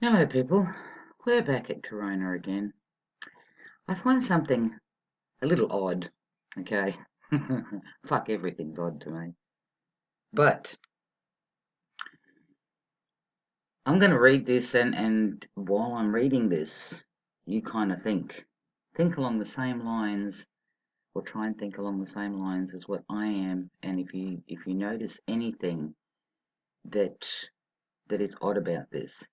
Hello, people. We're back at Corona again. I find something a little odd, okay? Fuck, everything's odd to me. But I'm going to read this, and while I'm reading this, you kind of think. Think along the same lines, or try and think along the same lines as what I am. And if you notice anything that is odd about this,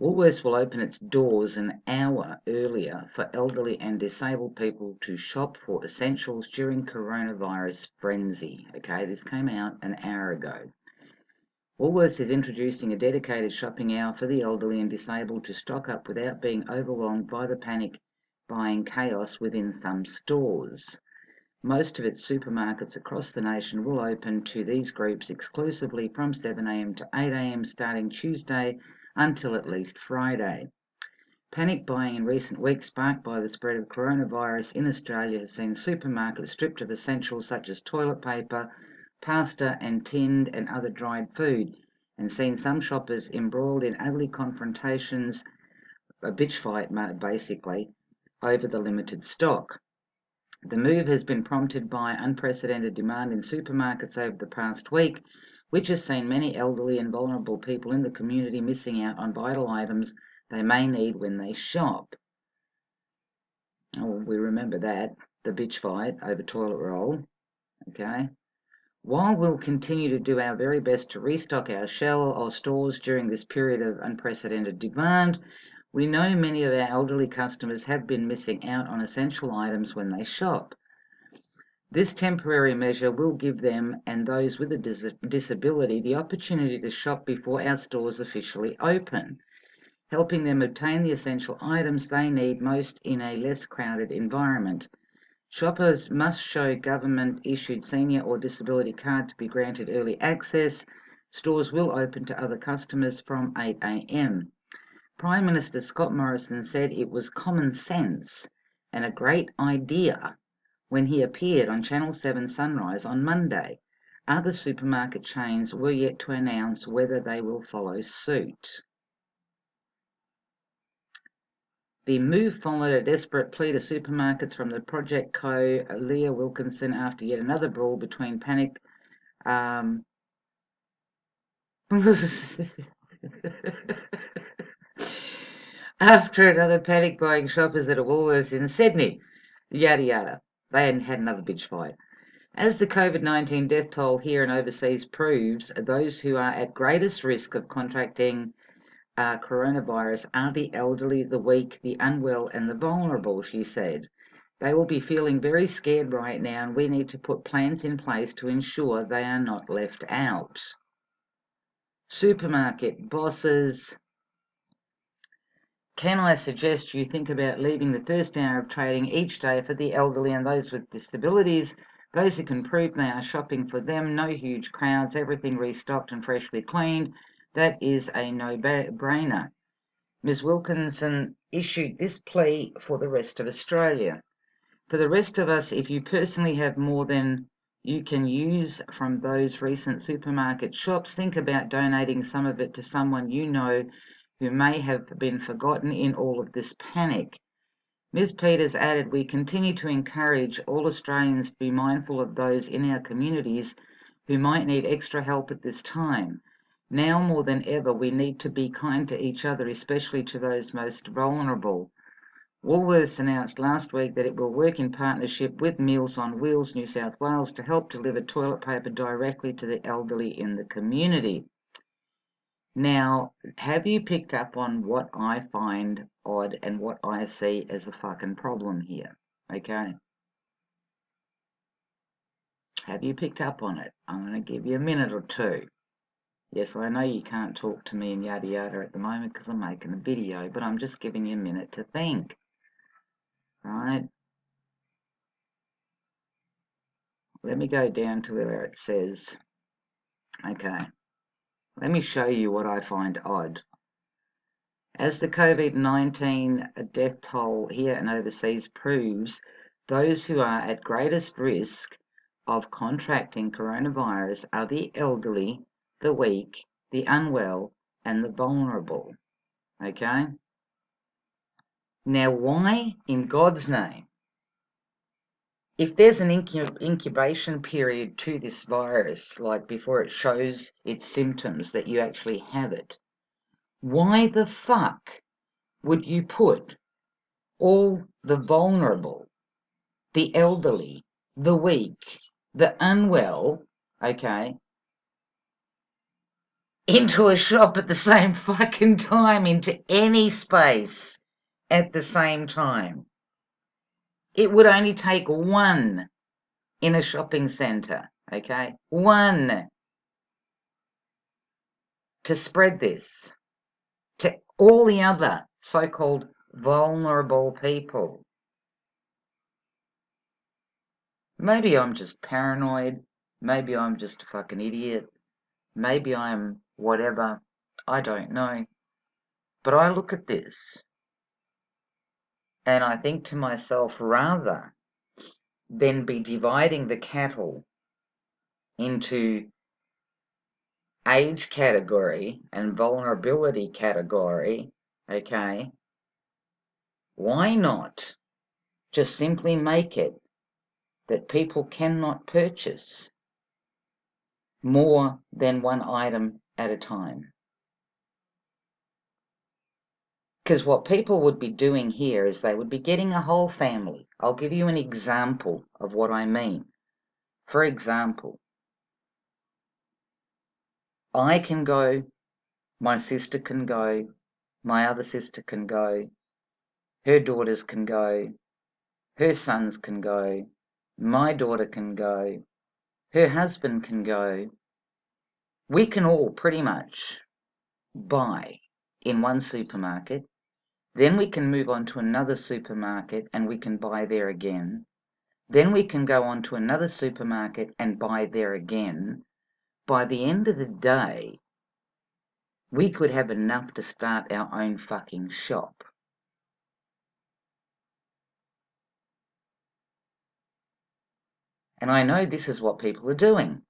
Woolworths will open its doors an hour earlier for elderly and disabled people to shop for essentials during coronavirus frenzy. Okay, this came out an hour ago. Woolworths is introducing a dedicated shopping hour for the elderly and disabled to stock up without being overwhelmed by the panic buying chaos within some stores. Most of its supermarkets across the nation will open to these groups exclusively from 7 a.m. to 8 a.m. starting Tuesday until at least Friday. Panic buying in recent weeks, sparked by the spread of coronavirus in Australia, has seen supermarkets stripped of essentials such as toilet paper, pasta and tinned and other dried food, and seen some shoppers embroiled in ugly confrontations, a bitch fight basically, over the limited stock. The move has been prompted by unprecedented demand in supermarkets over the past week, which has seen many elderly and vulnerable people in the community missing out on vital items they may need when they shop. Oh, we remember that, the bitch fight over toilet roll, okay? While we'll continue to do our very best to restock our stores during this period of unprecedented demand, we know many of our elderly customers have been missing out on essential items when they shop. This temporary measure will give them and those with a disability the opportunity to shop before our stores officially open, helping them obtain the essential items they need most in a less crowded environment. Shoppers must show government-issued senior or disability card to be granted early access. Stores will open to other customers from 8 a.m. Prime Minister Scott Morrison said it was common sense and a great idea when he appeared on Channel 7 Sunrise on Monday. Other supermarket chains were yet to announce whether they will follow suit. The move followed a desperate plea to supermarkets from the Project Co. Leah Wilkinson after yet another brawl between panic after another panic buying shoppers at a Woolworths in Sydney. Yada yada. They hadn't had another bitch fight. As the COVID-19 death toll here and overseas proves, those who are at greatest risk of contracting coronavirus are the elderly, the weak, the unwell, and the vulnerable, she said. They will be feeling very scared right now, and we need to put plans in place to ensure they are not left out. Supermarket bosses, can I suggest you think about leaving the first hour of trading each day for the elderly and those with disabilities, those who can prove they are shopping for them, no huge crowds, everything restocked and freshly cleaned. That is a no-brainer. Ms. Wilkinson issued this plea for the rest of Australia. For the rest of us, if you personally have more than you can use from those recent supermarket shops, think about donating some of it to someone you know who may have been forgotten in all of this panic. Ms. Peters added, we continue to encourage all Australians to be mindful of those in our communities who might need extra help at this time. Now more than ever, we need to be kind to each other, especially to those most vulnerable. Woolworths announced last week that it will work in partnership with Meals on Wheels New South Wales to help deliver toilet paper directly to the elderly in the community. Now, have you picked up on what I find odd and what I see as a fucking problem here? Okay? Have you picked up on it? I'm going to give you a minute or two. Yes, I know you can't talk to me and yada yada at the moment because I'm making a video, but I'm just giving you a minute to think. Right? Let me go down to where it says, okay, let me show you what I find odd. As the COVID-19 death toll here and overseas proves, those who are at greatest risk of contracting coronavirus are the elderly, the weak, the unwell, and the vulnerable, okay? Now, why in God's name, if there's an incubation period to this virus, like before it shows its symptoms that you actually have it, why the fuck would you put all the vulnerable, the elderly, the weak, the unwell, okay, into a shop at the same fucking time, into any space at the same time? It would only take one in a shopping centre, okay? One to spread this to all the other so-called vulnerable people. Maybe I'm just paranoid. Maybe I'm just a fucking idiot. Maybe I'm whatever. I don't know. But I look at this and I think to myself, rather than be dividing the cattle into age category and vulnerability category, okay, why not just simply make it that people cannot purchase more than one item at a time? Because what people would be doing here is they would be getting a whole family. I'll give you an example of what I mean. For example, I can go, my sister can go, my other sister can go, her daughters can go, her sons can go, my daughter can go, her husband can go. We can all pretty much buy in one supermarket. Then we can move on to another supermarket and we can buy there again. Then we can go on to another supermarket and buy there again. By the end of the day, we could have enough to start our own fucking shop. And I know this is what people are doing.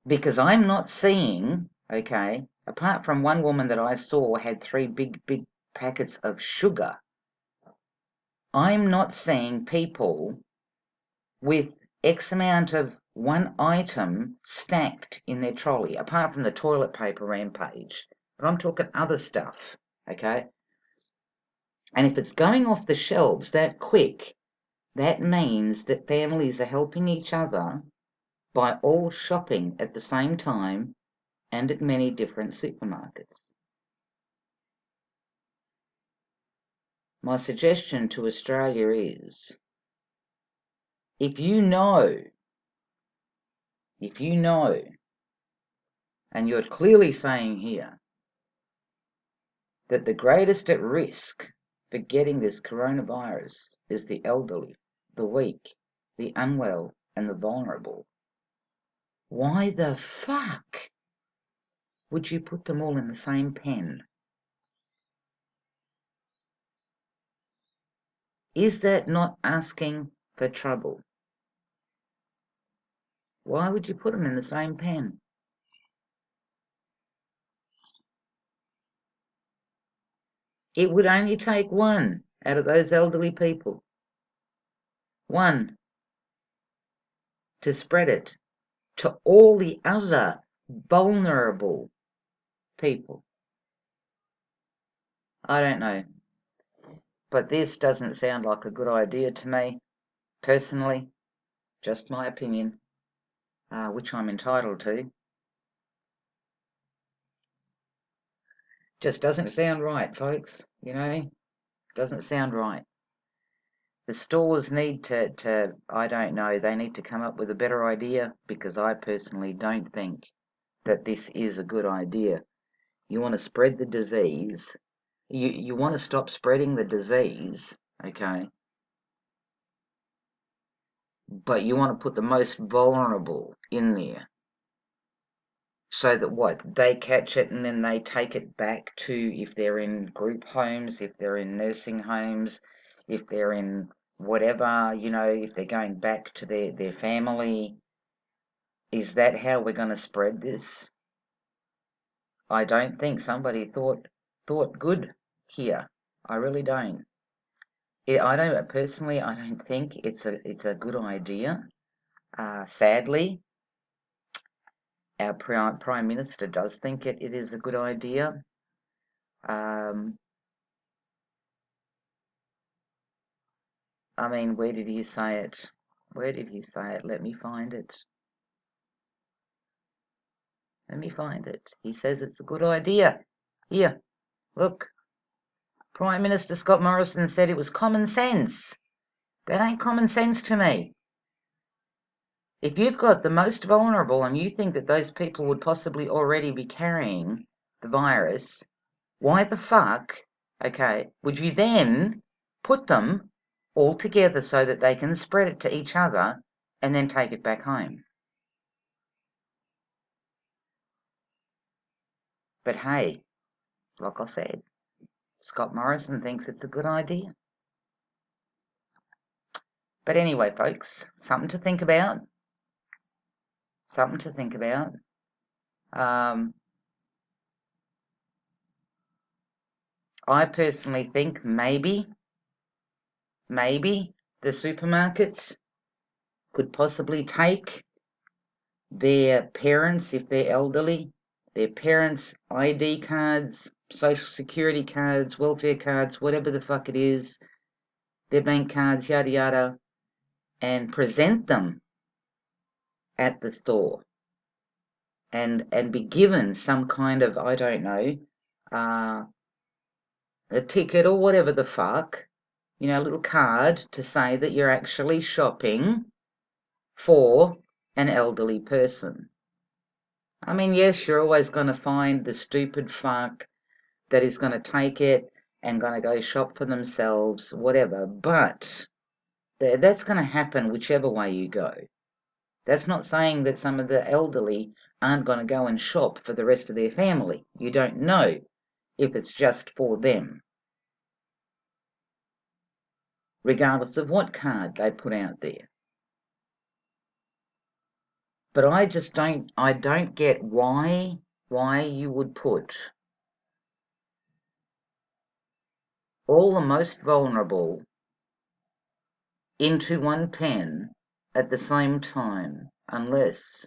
Because I'm not seeing, okay, apart from one woman that I saw had 3 big packets of sugar, I'm not seeing people with X amount of one item stacked in their trolley, apart from the toilet paper rampage. But I'm talking other stuff, okay? And if it's going off the shelves that quick, that means that families are helping each other by all shopping at the same time and at many different supermarkets. My suggestion to Australia is, if you know, and you're clearly saying here that the greatest at risk for getting this coronavirus is the elderly, the weak, the unwell, and the vulnerable, why the fuck would you put them all in the same pen? Is that not asking for trouble? Why would you put them in the same pen? It would only take one out of those elderly people, one, to spread it to all the other vulnerable people. I don't know, but this doesn't sound like a good idea to me, personally. Just my opinion, which I'm entitled to. Just doesn't sound right, folks, doesn't sound right. The stores need to, I don't know, they need to come up with a better idea, because I personally don't think that this is a good idea. You want to spread the disease, you want to stop spreading the disease, okay, but you want to put the most vulnerable in there, so that what, they catch it and then they take it back to, if they're in group homes, if they're in nursing homes, if they're in whatever, if they're going back to their family. Is that how we're going to spread this? I don't think somebody thought good here. I really don't. I don't personally. I don't think it's a good idea. Sadly, our prime minister does think it is a good idea. I mean, where did he say it? Where did he say it? Let me find it. Let me find it. He says it's a good idea. Here, look. Prime Minister Scott Morrison said it was common sense. That ain't common sense to me. If you've got the most vulnerable and you think that those people would possibly already be carrying the virus, why the fuck, okay, would you then put them all together so that they can spread it to each other and then take it back home? But hey, like I said, Scott Morrison thinks it's a good idea. But anyway, folks, something to think about. Something to think about. I personally think maybe the supermarkets could possibly take their parents, if they're elderly, their parents' ID cards, social security cards, welfare cards, whatever the fuck it is, their bank cards, yada yada, and present them at the store and be given some kind of, I don't know, a ticket or whatever the fuck, a little card to say that you're actually shopping for an elderly person. I mean, yes, you're always going to find the stupid fuck that is going to take it and going to go shop for themselves, whatever, but that's going to happen whichever way you go. That's not saying that some of the elderly aren't going to go and shop for the rest of their family. You don't know if it's just for them, regardless of what card they put out there. But I don't get why you would put all the most vulnerable into one pen at the same time, unless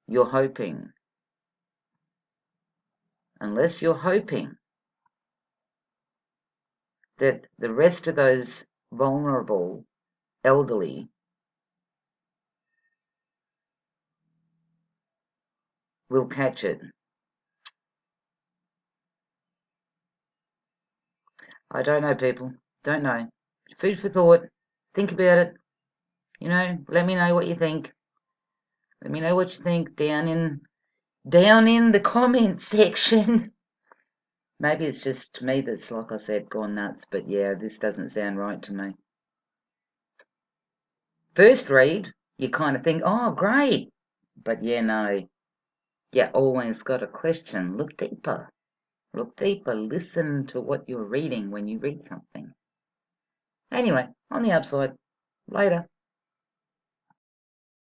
you're hoping that the rest of those vulnerable elderly will catch it. I don't know, people. Don't know. Food for thought. Think about it. Let me know what you think. Let me know what you think down in the comment section. Maybe it's just me that's, like I said, gone nuts, but yeah, this doesn't sound right to me. First read, you kind of think, oh, great. But yeah, no. You always got a question. Look deeper. Listen to what you're reading when you read something. Anyway, on the upside, later.